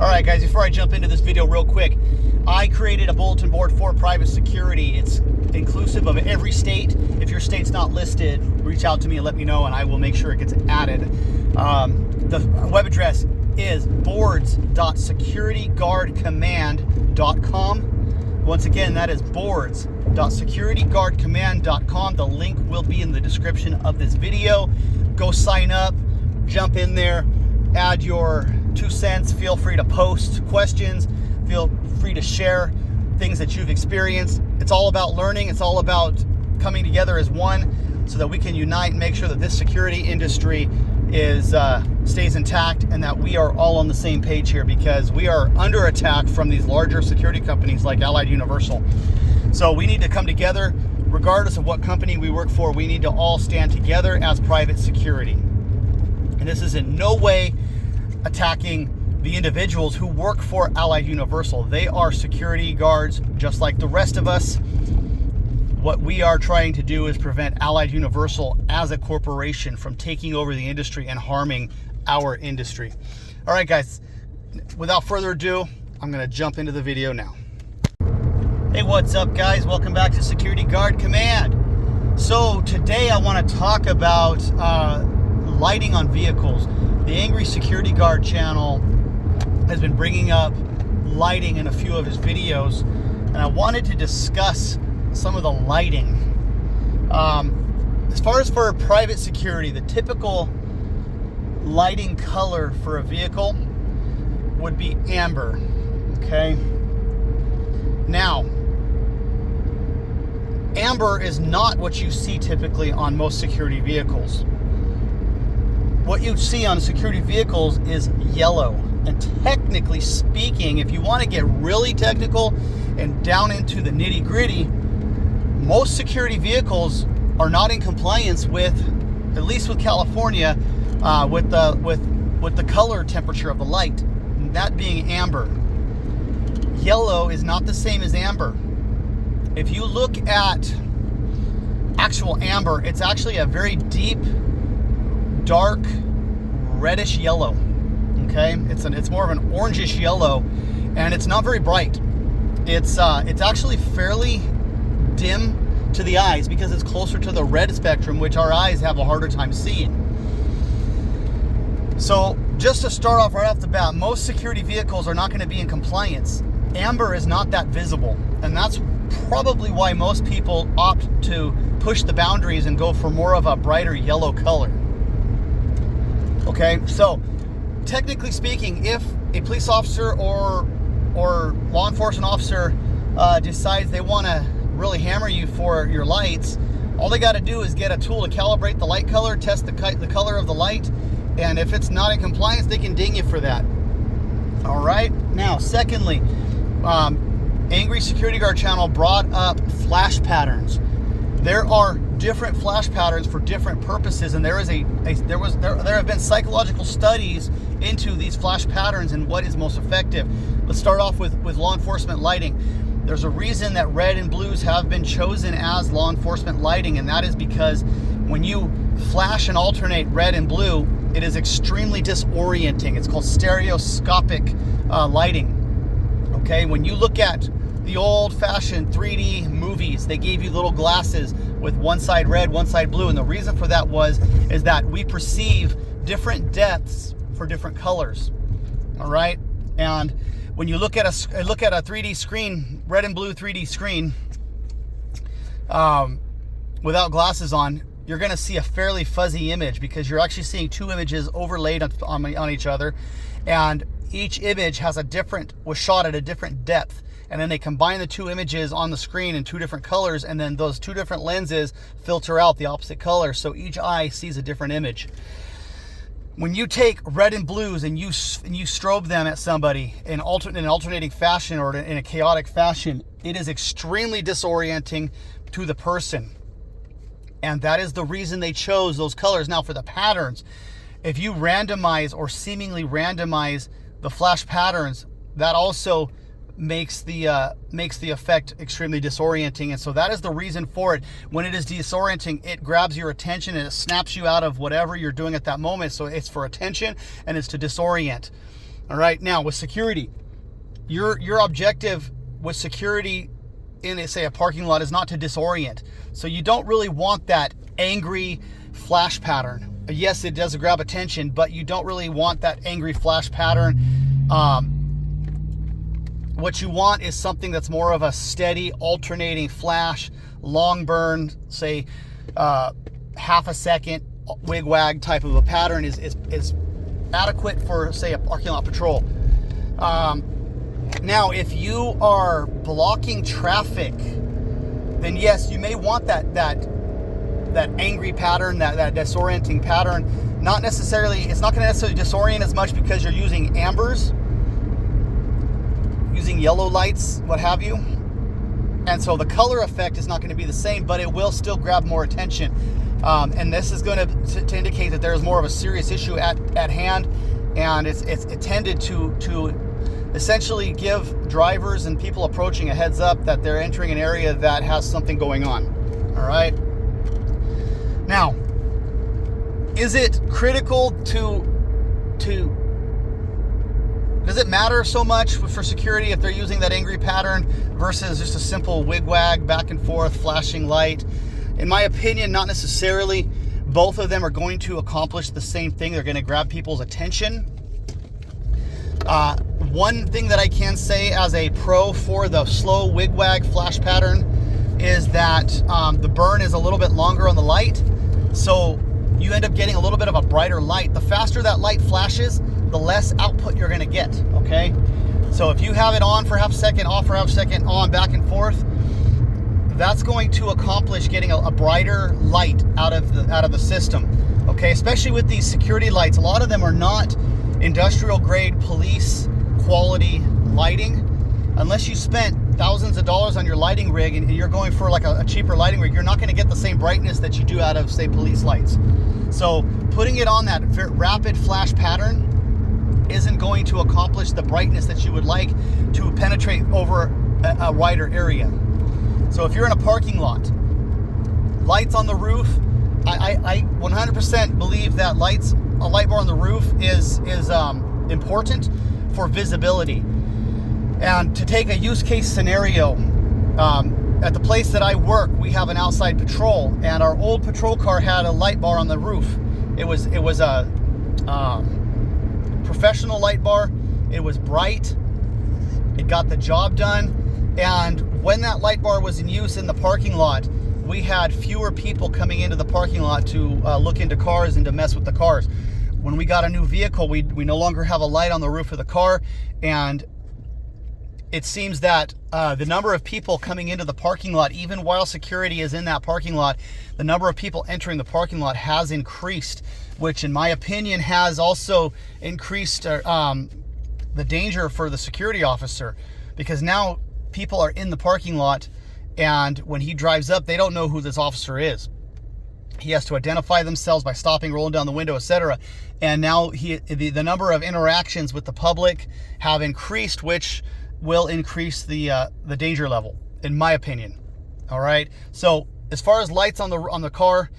All right, guys, before I jump into this video real quick, I created a bulletin board for private security. It's inclusive of every state. If your state's not listed, reach out to me and let me know, and I will make sure it gets added. The web address is boards.securityguardcommand.com. Once again, that is boards.securityguardcommand.com. The link will be in the description of this video. Go sign up, jump in there, add your 2 cents. Feel free to post questions. Feel free to share things that you've experienced. It's all about learning. It's all about coming together as one so that we can unite and make sure that this security industry stays intact and that we are all on the same page here, because we are under attack from these larger security companies like Allied Universal. So we need to come together regardless of what company we work for. We need to all stand together as private security. And this is in no way attacking the individuals who work for Allied Universal. They are security guards just like the rest of us. What we are trying to do is prevent Allied Universal as a corporation from taking over the industry and harming our industry. All right, guys, without further ado, I'm going to jump into the video now. Hey, what's up, guys? Welcome back to Security Guard Command. So today I want to talk about lighting on vehicles. The Angry Security Guard channel has been bringing up lighting in a few of his videos, and I wanted to discuss some of the lighting. As far as for private security, the typical lighting color for a vehicle would be amber. Okay. Now, amber is not what you see typically on most security vehicles. What you see on security vehicles is yellow. And technically speaking, if you want to get really technical and down into the nitty-gritty, most security vehicles are not in compliance with, at least with California, with the color temperature of the light, that being amber. Yellow is not the same as amber. If you look at actual amber, it's actually a very deep, dark, reddish yellow. Okay, it's more of an orangish yellow, and it's not very bright. It's actually fairly dim to the eyes because it's closer to the red spectrum, which our eyes have a harder time seeing. So just to start off right off the bat, most security vehicles are not going to be in compliance. Amber is not that visible, and that's probably why most people opt to push the boundaries and go for more of a brighter yellow color. Okay, so technically speaking, if a police officer or law enforcement officer decides they want to really hammer you for your lights, all they got to do is get a tool to calibrate the light color, test the color of the light, and if it's not in compliance, they can ding you for that. All right. Now, secondly, Angry Security Guard channel brought up flash patterns. There are different flash patterns for different purposes, and there have been psychological studies into these flash patterns and what is most effective. Let's start off with law enforcement lighting. There's a reason that red and blues have been chosen as law enforcement lighting, and that is because when you flash and alternate red and blue, it is extremely disorienting. It's called stereoscopic lighting. Okay, when you look at the old-fashioned 3D movies, they gave you little glasses with one side red, one side blue, and the reason for that is that we perceive different depths for different colors. All right, and when you look at a 3D screen, red and blue 3D screen, without glasses on, you're going to see a fairly fuzzy image because you're actually seeing two images overlaid on each other, and each image was shot at a different depth. And then they combine the two images on the screen in two different colors, and then those two different lenses filter out the opposite color, so each eye sees a different image. When you take red and blues and you strobe them at somebody in an alternating fashion or in a chaotic fashion, it is extremely disorienting to the person. And that is the reason they chose those colors. Now, for the patterns, if you randomize or seemingly randomize the flash patterns, that also makes the effect extremely disorienting. And so that is the reason for it. When it is disorienting, it grabs your attention and it snaps you out of whatever you're doing at that moment. So it's for attention and it's to disorient. All right, now with security, your objective with security in, say, a parking lot is not to disorient. So you don't really want that angry flash pattern. Yes, it does grab attention, but you don't really want that angry flash pattern. What you want is something that's more of a steady, alternating flash, long burn, say half a second wig-wag type of a pattern is adequate for, say, a parking lot patrol. Now, if you are blocking traffic, then yes, you may want that angry pattern, that disorienting pattern. Not necessarily, it's not going to necessarily disorient as much because you're using ambers, using yellow lights, what have you. And so the color effect is not going to be the same, but it will still grab more attention. And this is going to indicate that there's more of a serious issue at hand, and it's intended to essentially give drivers and people approaching a heads up that they're entering an area that has something going on. All right. Now, is it critical does it matter so much for security if they're using that angry pattern versus just a simple wig-wag, back and forth, flashing light? In my opinion, not necessarily. Both of them are going to accomplish the same thing. They're going to grab people's attention. One thing that I can say as a pro for the slow wig-wag flash pattern is that the burn is a little bit longer on the light, so you end up getting a little bit of a brighter light. The faster that light flashes, the less output you're going to get, okay? So if you have it on for half a second, off for half a second, on, back and forth, that's going to accomplish getting a brighter light out of the system, okay? Especially with these security lights, a lot of them are not industrial grade police quality lighting. Unless you spent thousands of dollars on your lighting rig and you're going for like a cheaper lighting rig, you're not going to get the same brightness that you do out of, say, police lights. So putting it on that rapid flash pattern isn't going to accomplish the brightness that you would like to penetrate over a wider area. So if you're in a parking lot, lights on the roof, I 100% believe that a light bar on the roof is important for visibility. And to take a use case scenario, at the place that I work, we have an outside patrol, and our old patrol car had a light bar on the roof. It was a professional light bar. It was bright. It got the job done. And when that light bar was in use in the parking lot, we had fewer people coming into the parking lot to look into cars and to mess with the cars. When we got a new vehicle, we no longer have a light on the roof of the car, and it seems that the number of people coming into the parking lot, even while security is in that parking lot, the number of people entering the parking lot has increased, which in my opinion has also increased the danger for the security officer, because now people are in the parking lot, and when he drives up, they don't know who this officer is. He has to identify themselves by stopping, rolling down the window, etc. And now the number of interactions with the public have increased, which will increase the danger level, in my opinion. All right. So as far as lights on the car,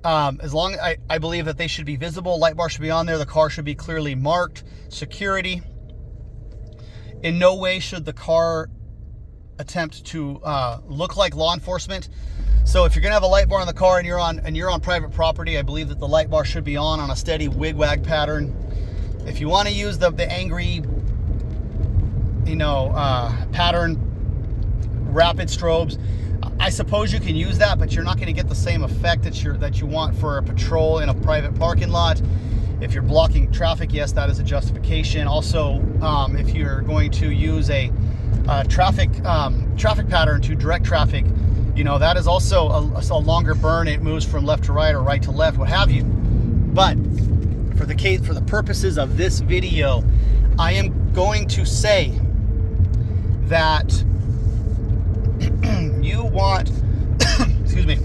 as long I believe that they should be visible, light bar should be on there, the car should be clearly marked. Security. In no way should the car attempt to look like law enforcement. So if you're gonna have a light bar on the car and you're on private property, I believe that the light bar should be on a steady wig-wag pattern. If you want to use the angry, pattern, rapid strobes, I suppose you can use that, but you're not going to get the same effect that you want for a patrol in a private parking lot. If you're blocking traffic, yes, that is a justification. Also, if you're going to use a traffic pattern to direct traffic, that is also a longer burn. It moves from left to right or right to left, what have you. But for the purposes of this video, I am going to say that you want, excuse me,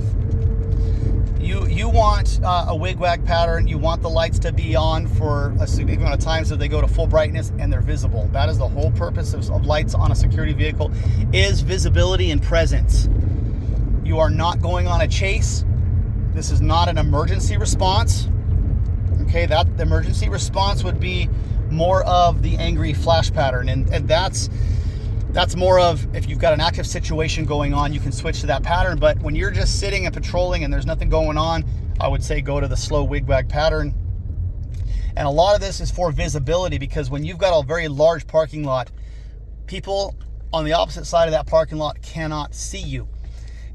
you want a wig-wag pattern. You want the lights to be on for a significant amount of time so they go to full brightness and they're visible. That is the whole purpose of lights on a security vehicle, is visibility and presence. You are not going on a chase. This is not an emergency response. Okay, that the emergency response would be more of the angry flash pattern. And that's more of, if you've got an active situation going on, you can switch to that pattern. But when you're just sitting and patrolling and there's nothing going on, I would say go to the slow wigwag pattern. And a lot of this is for visibility, because when you've got a very large parking lot, people on the opposite side of that parking lot cannot see you.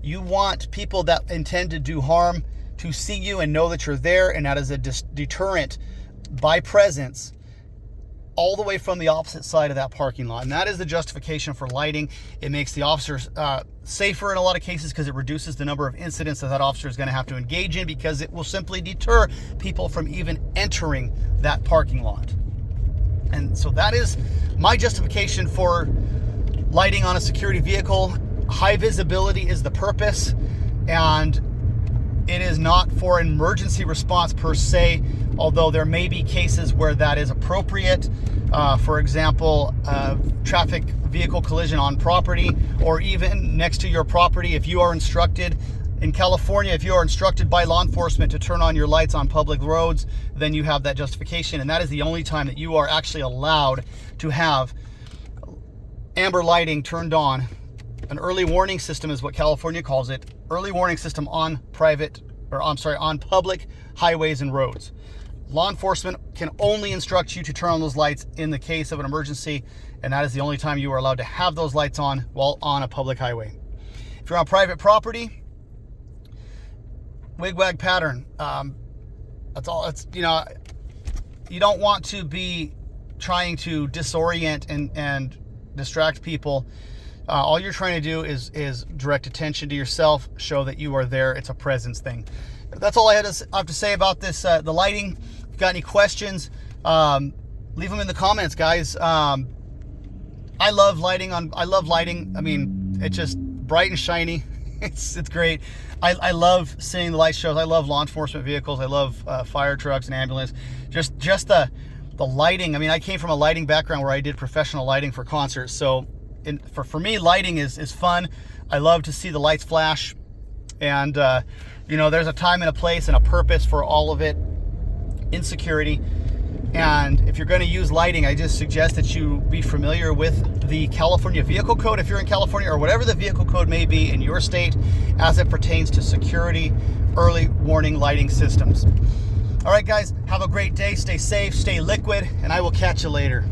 You want people that intend to do harm to see you and know that you're there, and that is a deterrent by presence all the way from the opposite side of that parking lot. And that is the justification for lighting. It makes the officers safer in a lot of cases, because it reduces the number of incidents that officer is going to have to engage in, because it will simply deter people from even entering that parking lot. And so that is my justification for lighting on a security vehicle. High visibility is the purpose, and it is not for emergency response per se, although there may be cases where that is appropriate. For example, traffic vehicle collision on property, or even next to your property. If you are instructed in California, if you are instructed by law enforcement to turn on your lights on public roads, then you have that justification. And that is the only time that you are actually allowed to have amber lighting turned on. An early warning system is what California calls it. Early warning system on on public highways and roads. Law enforcement can only instruct you to turn on those lights in the case of an emergency, and that is the only time you are allowed to have those lights on while on a public highway. If you're on private property, wigwag pattern. That's all. It's, you don't want to be trying to disorient and distract people. All you're trying to do is direct attention to yourself, show that you are there. It's a presence thing. That's all I have to say about this, the lighting. If you've got any questions, leave them in the comments, guys. I love lighting. I mean, it's just bright and shiny. It's great. I love seeing the light shows. I love law enforcement vehicles. I love fire trucks and ambulance. Just the lighting. I mean, I came from a lighting background where I did professional lighting for concerts. So for me, lighting is fun. I love to see the lights flash. And, there's a time and a place and a purpose for all of it in security. And if you're going to use lighting, I just suggest that you be familiar with the California Vehicle Code if you're in California, or whatever the vehicle code may be in your state as it pertains to security, early warning lighting systems. All right, guys, have a great day. Stay safe, stay liquid, and I will catch you later.